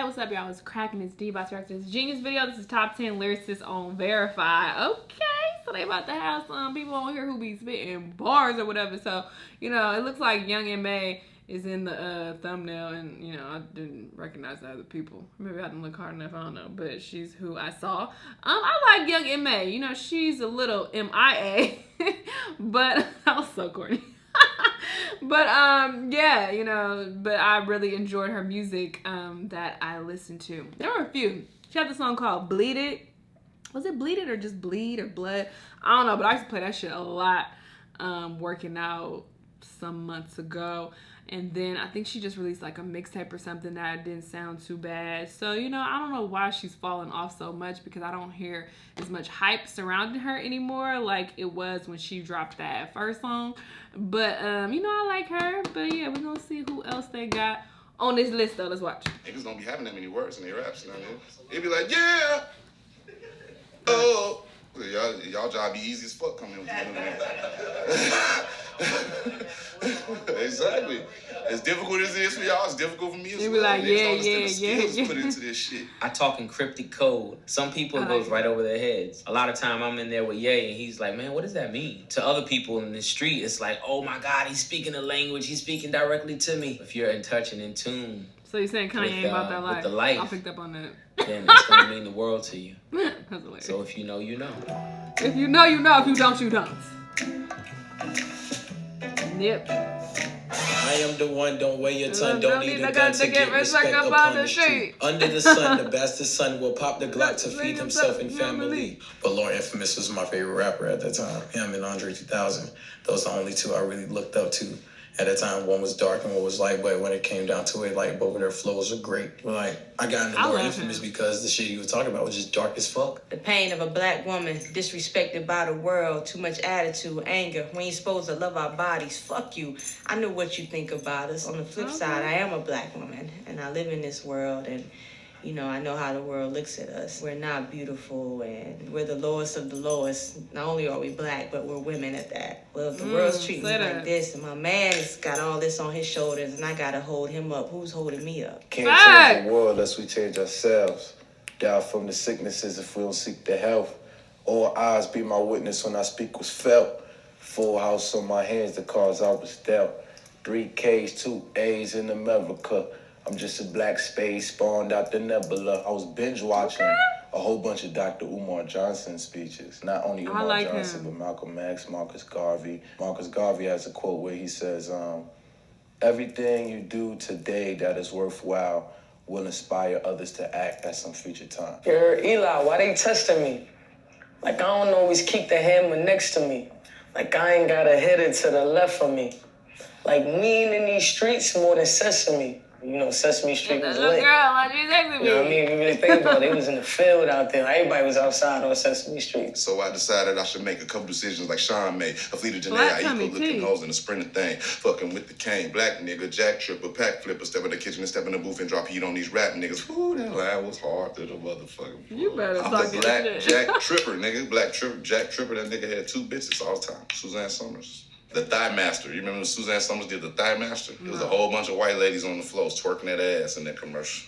what's up, y'all? It's cracking. It's D about to react to this Genius video. This is top 10 lyricists on Verify. Okay, so they about to have some people on here who be spitting bars or whatever. So, you know, it looks like Young M.A. is in the thumbnail, and, you know, I didn't recognize the other people. Maybe I didn't look hard enough, I don't know. But she's who I saw. I like Young M.A. You know, she's a little MIA. But that was so corny. But yeah, you know, but I really enjoyed her music that I listened to. There were a few. She had the song called Bleed It. Was it Bleed It or just Bleed or Blood? I don't know, but I used to play that shit a lot working out some months ago. And then I think she just released like a mixtape or something that didn't sound too bad. So, you know, I don't know why she's fallen off so much, because I don't hear as much hype surrounding her anymore like it was when she dropped that first song. But, you know, I like her. But, yeah, we're going to see who else they got on this list, though. Let's watch. Niggas don't be having that many words in their raps, you know what I mean? They be like, yeah! Oh! Y'all job be easy as fuck coming with Exactly. As difficult as it is for y'all, it's difficult for me as well. You be like, yeah. Put into this shit. I talk in cryptic code. Some people it goes right over their heads. A lot of time I'm in there with Ye, and he's like, man, what does that mean? To other people in the street, it's like, oh my God, he's speaking a language. He's speaking directly to me. If you're in touch and in tune. So you're saying Kanye ain't about that life? With the life. I picked up on that. Then it's going to mean the world to you. That's hilarious. So if you know, you know. If you know, you know. If you don't, you don't. Yep. I am the one, don't weigh your tongue, don't need a gun to get respect up upon the street. Under the sun, the bastard son will pop the Glock to feed himself and family. But Lord Infamous was my favorite rapper at that time. Him and Andre 2000. Those are the only two I really looked up to. At that time, one was dark and one was light, but when it came down to it, like, both of their flows are great. But, like, I got into Lord Infamous because the shit he was talking about was just dark as fuck. The pain of a black woman, disrespected by the world, too much attitude, anger. We ain't supposed to love our bodies. Fuck you. I know what you think about us. On the flip side, I am a black woman, and I live in this world, and you know, I know how the world looks at us. We're not beautiful, and we're the lowest of the lowest. Not only are we black, but we're women at that. Well, if the world's treating me like this, and my man's got all this on his shoulders, and I gotta hold him up, who's holding me up? Can't change the world unless we change ourselves. Die from the sicknesses if we don't seek the health. All eyes be my witness when I speak was felt. Full house on my hands, the cards I was dealt. 3 Ks, 2 A's in America. I'm just a black space spawned out the nebula. I was binge watching a whole bunch of Dr. Umar Johnson speeches. Not only Umar Johnson, but Malcolm X, Marcus Garvey. Marcus Garvey has a quote where he says, everything you do today that is worthwhile will inspire others to act at some future time. Yo, Eli, why they testing me? Like, I don't always keep the hammer next to me. Like, I ain't got a hitter to the left of me. Like, we ain't in these streets more than Sesame. You know, Sesame Street was lit. Girl, like you texted me. You know what I mean? If you really think about it, they was in the field out there. Everybody was outside on Sesame Street. So I decided I should make a couple decisions like Sean made. A fleet of Janae, I equal looking hoes in the sprinter thing. Fucking with the cane. Black nigga, jack tripper, pack flipper, step in the kitchen and step in the booth and drop heat on these rap niggas. Ooh, that line was hard to the motherfucker. You better I'm talk the your black shit. jack tripper, nigga. Black tripper, jack tripper. That nigga had 2 bitches all the time. Suzanne Summers. The Thigh Master. You remember when Suzanne Summers did the Thigh Master? It was a whole bunch of white ladies on the floors twerking that ass in that commercial.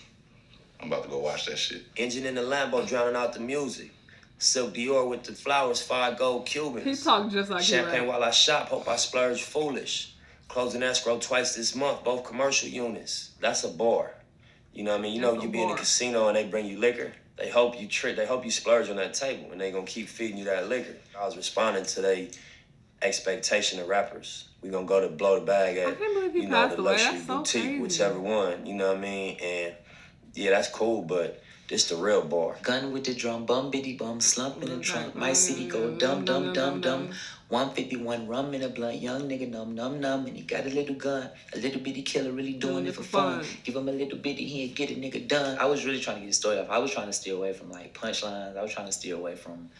I'm about to go watch that shit. Engine in the Lambo drowning out the music. Silk Dior with the flowers, 5 gold Cubans. He talked just like Champagne while I shop, hope I splurge foolish. Closing escrow twice this month, both commercial units. That's a bar. You know what I mean? You know, you be in a casino and they bring you liquor. They hope you trick, they hope you splurge on that table and they gonna keep feeding you that liquor. I was responding to they expectation of rappers. We gonna go to blow the bag at, you know, the luxury boutique, whichever one, you know what I mean? And yeah, that's cool, but this the real bar. Gun with the drum, bum bitty bum, slump in the trunk. My city go dum dum dum dum. 151 rum in a blunt, young nigga numb numb numb, and he got a little gun, a little bitty killer, really doing it for fun. Give him a little bitty, he'll get a nigga done. I was really trying to get the story off. I was trying to steer away from like punchlines. I was trying to steer away from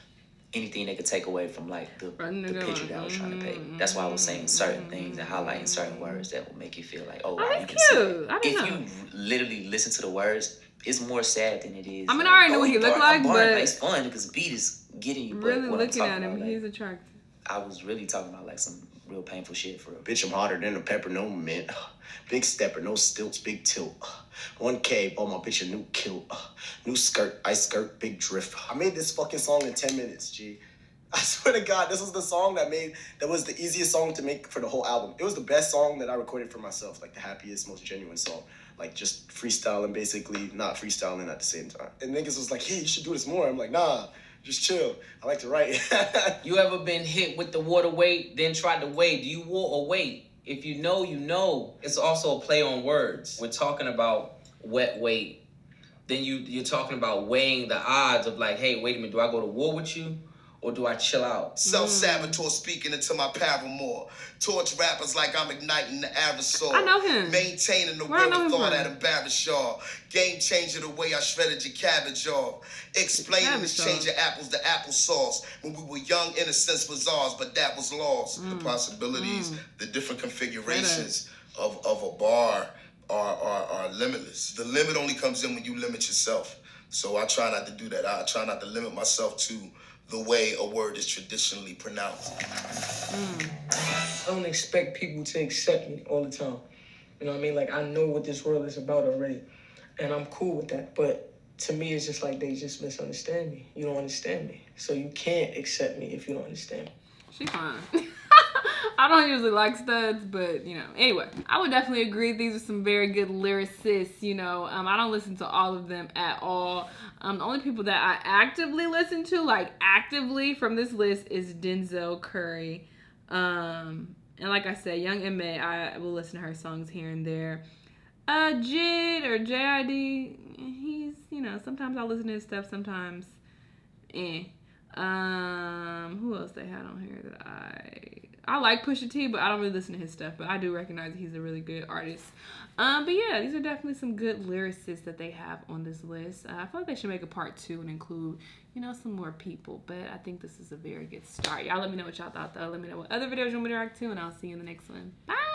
anything they could take away from like the picture that I was trying to paint. That's why I was saying certain things and highlighting certain words that will make you feel like, oh, wow, you can see it. If you literally listen to the words, it's more sad than it is. I mean, I already know what he looked like, but it's fun because the beat is getting you. Really looking at him, he's attractive. I was really talking about like some real painful shit for real. Bitch, I'm harder than a pepper, no mint. Big stepper, no stilts, big tilt. 1K, bought my bitch a new kilt. New skirt, ice skirt, big drift. I made this fucking song in 10 minutes, G. I swear to God, this was the song that was the easiest song to make for the whole album. It was the best song that I recorded for myself, like the happiest, most genuine song. Like just freestyling, basically, not freestyling at the same time. And niggas was like, hey, you should do this more. I'm like, nah, just chill. I like to write. You ever been hit with the water weight, then tried to weigh? Do you war or wait? If you know, you know. It's also a play on words. We're talking about wet weight. Then you're talking about weighing the odds of like, hey, wait a minute, do I go to war with you? Or do I chill out? Self-saboteur speaking into my paramour. Torch rappers like I'm igniting the aerosol. I know him. Maintaining the Where I word know of him thought from? that embarrass y'all. Game changer the way I shredded your cabbage off. Explaining Cabbage this sauce. change of apples to applesauce. When we were young, innocence was ours, but that was lost. The possibilities, the different configurations of a bar are limitless. The limit only comes in when you limit yourself. So I try not to do that. I try not to limit myself to the way a word is traditionally pronounced. I don't expect people to accept me all the time. You know what I mean? Like, I know what this world is about already, and I'm cool with that. But to me, it's just like they just misunderstand me. You don't understand me. So you can't accept me if you don't understand me. She fine. I don't usually like studs, but, you know, anyway, I would definitely agree these are some very good lyricists, you know. I don't listen to all of them at all. The only people that I actively listen to, like actively from this list, is Denzel Curry. And like I said, Young M.A., I will listen to her songs here and there. Jid or J.I.D., he's, you know, sometimes I listen to his stuff, sometimes who else they had on here that I like Pusha T, but I don't really listen to his stuff, but I do recognize that he's a really good artist. But yeah, these are definitely some good lyricists that they have on this list. I feel like they should make a part 2 and include, you know, some more people, but I think this is a very good start. Y'all let me know what y'all thought, though. Let me know what other videos you want me to react to, and I'll see you in the next one. Bye!